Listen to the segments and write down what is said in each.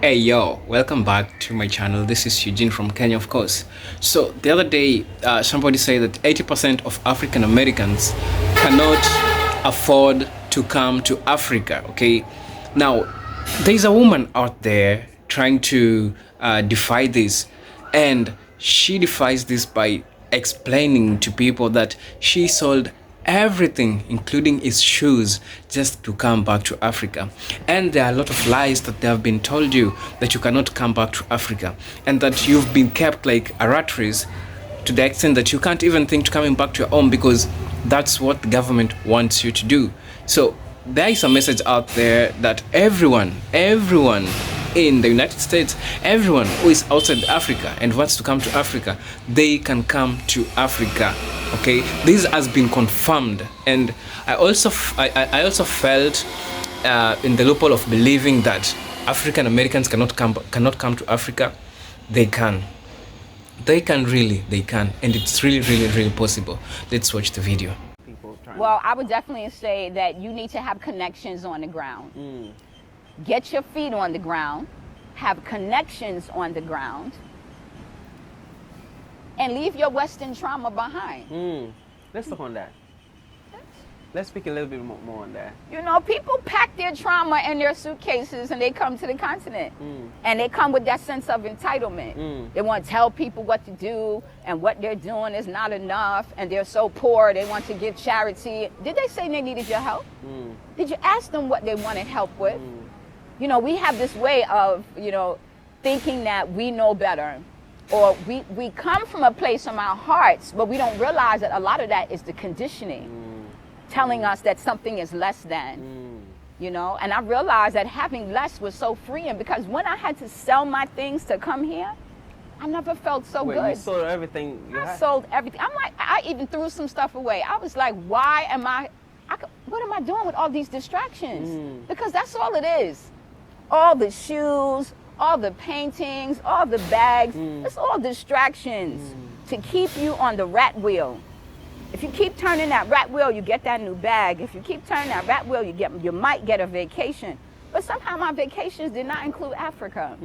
Hey yo, welcome back to my channel. This is Eugene from Kenya, of course. So the other day, somebody said that 80% of African Americans cannot afford to come to Africa. Okay, now there's a woman out there trying to defy this, and she defies this by explaining to people that she sold everything, including his shoes, just to come back to Africa. And there are a lot of lies that they have been told you, that you cannot come back to Africa, and that you've been kept like a rat race to the extent that you can't even think to coming back to your home because that's what the government wants you to do. So there is a message out there that everyone in the United States, everyone who is outside Africa and wants to come to Africa, they can come to Africa. Okay, this has been confirmed, and I also felt in the loophole of believing that African Americans cannot come to Africa. They can, they can, and it's really possible. Let's watch the video. Well, I would definitely say that you need to have connections on the ground. Get your feet on the ground, have connections on the ground, and leave your Western trauma behind. Let's talk on that. Let's speak a little bit more on that. You know, people pack their trauma in their suitcases and they come to the continent. And they come with that sense of entitlement. They want to tell people what to do, and what they're doing is not enough, and they're so poor, they want to give charity. Did they say they needed your help? Did you ask them what they wanted help with? You know, we have this way of, thinking that we know better. Or we come from a place from our hearts, but we don't realize that a lot of that is the conditioning telling us that something is less than, And I realized that having less was so freeing, because when I had to sell my things to come here, I never felt so good. You sold everything you had? I sold everything. I'm like, I even threw some stuff away. I was like, what am I doing with all these distractions? Because that's all it is. All the shoes, all the paintings, all the bags, it's all distractions to keep you on the rat wheel. If you keep turning that rat wheel, you get that new bag. If you keep turning that rat wheel, you might get a vacation. But somehow my vacations did not include Africa.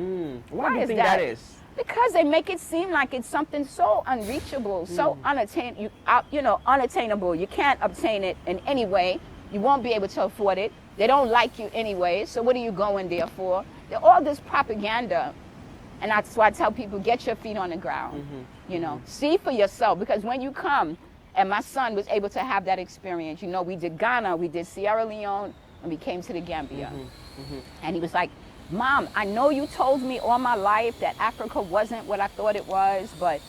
Why do you think that is? Because they make it seem like it's something so unreachable, so unattainable. You can't obtain it in any way. You won't be able to afford it. They don't like you anyway, so what are you going there for? They're all this propaganda. And that's why I tell people, get your feet on the ground. See for yourself, because when you come, and my son was able to have that experience. We did Ghana, we did Sierra Leone, and we came to the Gambia. And he was like, Mom, I know you told me all my life that Africa wasn't what I thought it was, but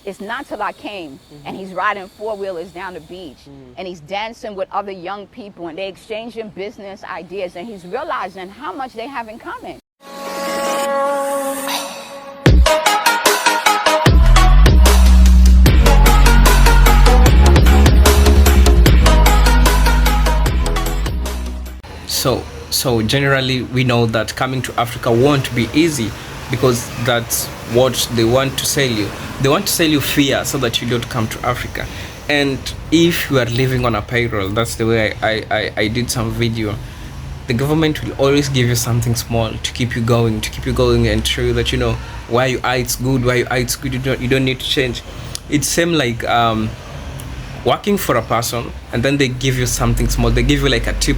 it's not till I came. And he's riding four-wheelers down the beach, and he's dancing with other young people, and they exchanging business ideas, and he's realizing how much they have in common. So generally we know that coming to Africa won't be easy, because that's what they want to sell you. They want to sell you fear so that you don't come to Africa. And if you are living on a payroll, that's the way I did some video, the government will always give you something small to keep you going, and show you that where you are it's good, you don't need to change. It's same like working for a person, and then they give you something small. They give you like a tip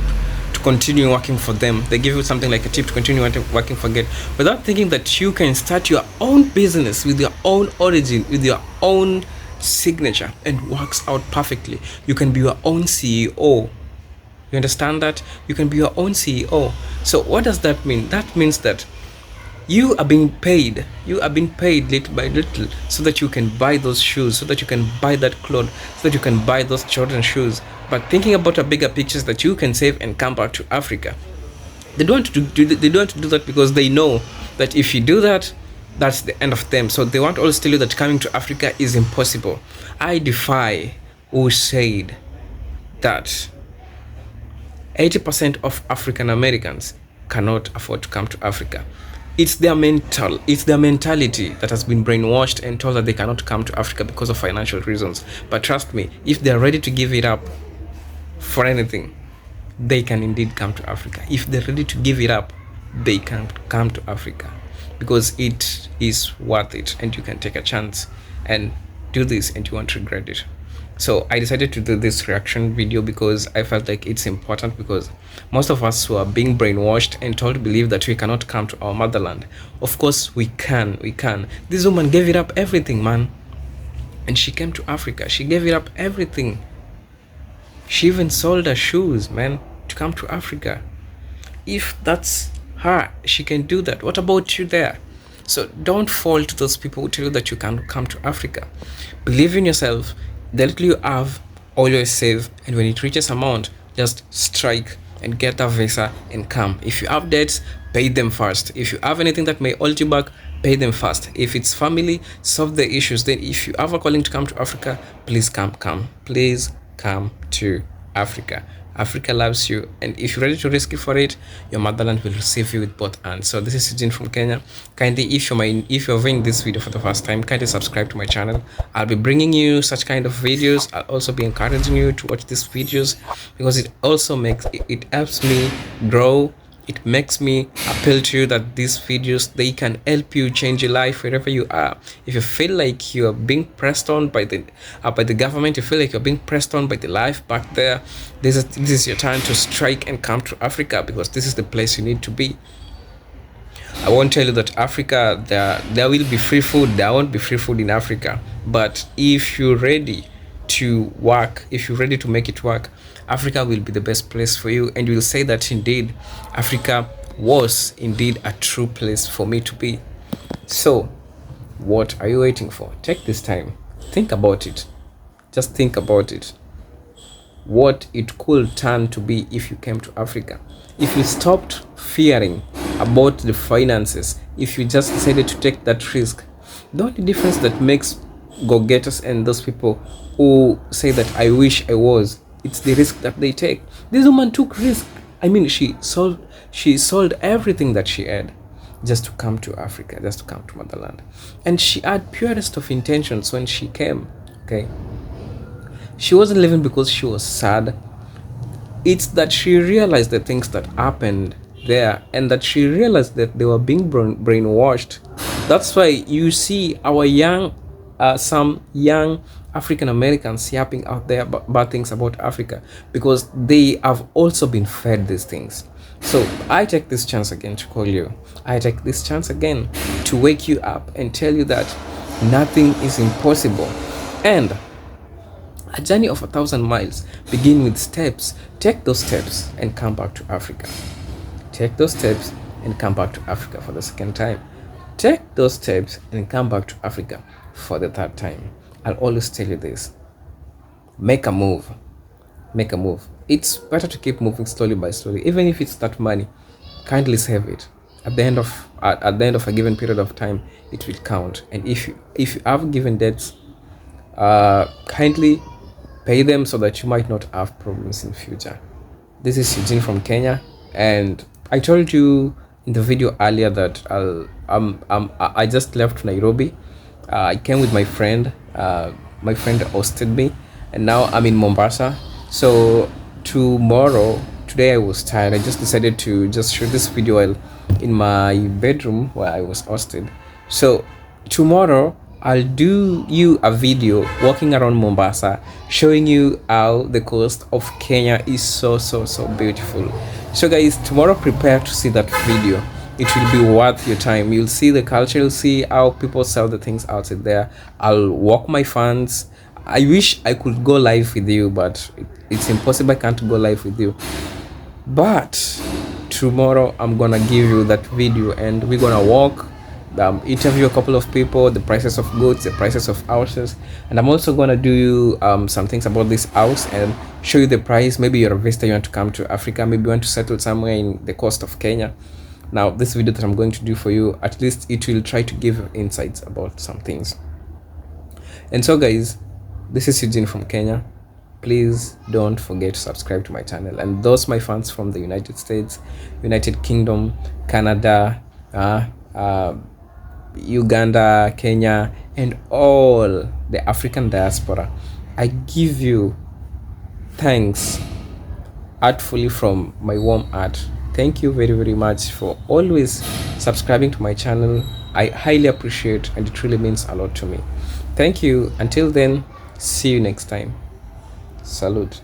to continue working for them. They give you something like a tip to continue working for them, without thinking that you can start your own business with your own origin, with your own signature, and works out perfectly. You can be your own CEO. You understand that? You can be your own CEO. So what does that mean? That means that you are being paid little by little, so that you can buy those shoes, so that you can buy that clothes, so that you can buy those Jordan shoes. But thinking about a bigger picture that you can save and come back to Africa. They don't want to do that because they know that if you do that, that's the end of them. So they want to always tell you that coming to Africa is impossible. I defy who said that 80% of African Americans cannot afford to come to Africa. It's their mentality that has been brainwashed and told that they cannot come to Africa because of financial reasons. But trust me, if they're ready to give it up for anything, they can indeed come to Africa. If they're ready to give it up, they can come to Africa, because it is worth it, and you can take a chance and do this and you won't regret it. So I decided to do this reaction video because I felt like it's important, because most of us who are being brainwashed and told to believe that we cannot come to our motherland. Of course we can. This woman gave it up everything, man, and she came to Africa. She gave it up everything. She even sold her shoes, man, to come to Africa. If that's her, she can do that. What about you there? So don't fall to those people who tell you that you can't come to Africa. Believe in yourself. The little you have, always save, and when it reaches amount, just strike and get a visa and come. If you have debts, pay them first. If you have anything that may hold you back, pay them first. If it's family, solve the issues. Then if you have a calling to come to Africa, please come. Please come to Africa. Africa loves you, and if you're ready to risk it for it, your motherland will receive you with both hands. So this is Eugene from Kenya. Kindly, if you're viewing this video for the first time, kindly subscribe to my channel. I'll be bringing you such kind of videos. I'll also be encouraging you to watch these videos, because it also it helps me grow. It makes me appeal to you that these videos, they can help you change your life wherever you are. If you feel like you are being pressed on by the government, you feel like you're being pressed on by the life back there, this is your time to strike and come to Africa, because this is the place you need to be. I won't tell you that Africa, there will be free food. There won't be free food in Africa. But if you're ready to work, if you're ready to make it work, Africa will be the best place for you, and you will say that indeed Africa was indeed a true place for me to be. So what are you waiting for? Take this time, think about it. Just think about it, what it could turn to be if you came to Africa. If you stopped fearing about the finances, if you just decided to take that risk. The only difference that makes go-getters and those people who say that I wish I was, it's the risk that they take. This woman took risk. I mean, she sold everything that she had just to come to Africa, just to come to motherland. And she had purest of intentions when she came. Okay, she wasn't living because she was sad. It's that she realized the things that happened there, and that she realized that they were being brainwashed. That's why you see our some young African Americans yapping out there bad things about Africa, because they have also been fed these things. So I take this chance again to call you. I take this chance again to wake you up and tell you that nothing is impossible. And a journey of 1,000 miles begin with steps. Take those steps and come back to Africa. Take those steps and come back to Africa for the second time. Take those steps and come back to Africa for the third time. I'll always tell you this: make a move. Make a move. It's better to keep moving slowly by slowly. Even if it's that money, kindly save it. At the end of a given period of time, it will count. And if you have given debts, kindly pay them so that you might not have problems in the future. This is Eugene from Kenya, and I told you in the video earlier that I just left Nairobi. I came with my friend. My friend hosted me, and now I'm in Mombasa. So today I was tired. I just decided to just shoot this video while in my bedroom where I was hosted. So tomorrow I'll do you a video walking around Mombasa, showing you how the coast of Kenya is so beautiful. So guys, tomorrow prepare to see that video. It will be worth your time. You'll see the culture, you'll see how people sell the things outside there. I'll walk my fans. I wish I could go live with you, but it's impossible. I can't go live with you. But tomorrow I'm gonna give you that video, and we're gonna walk, interview a couple of people, the prices of goods, the prices of houses, and I'm also gonna do you some things about this house and show you the price. Maybe you're a visitor, you want to come to Africa, maybe you want to settle somewhere in the coast of Kenya. Now this video that I'm going to do for you, at least it will try to give you insights about some things. And so guys, this is Eugene from Kenya. Please don't forget to subscribe to my channel. And those my fans from the United States, United Kingdom, Canada, Uganda, Kenya, and all the African diaspora, I give you thanks heartfully from my warm heart. thank you very, very much for always subscribing to my channel. I highly appreciate, and it really means a lot to me. Thank you. Until then, see you next time. Salute.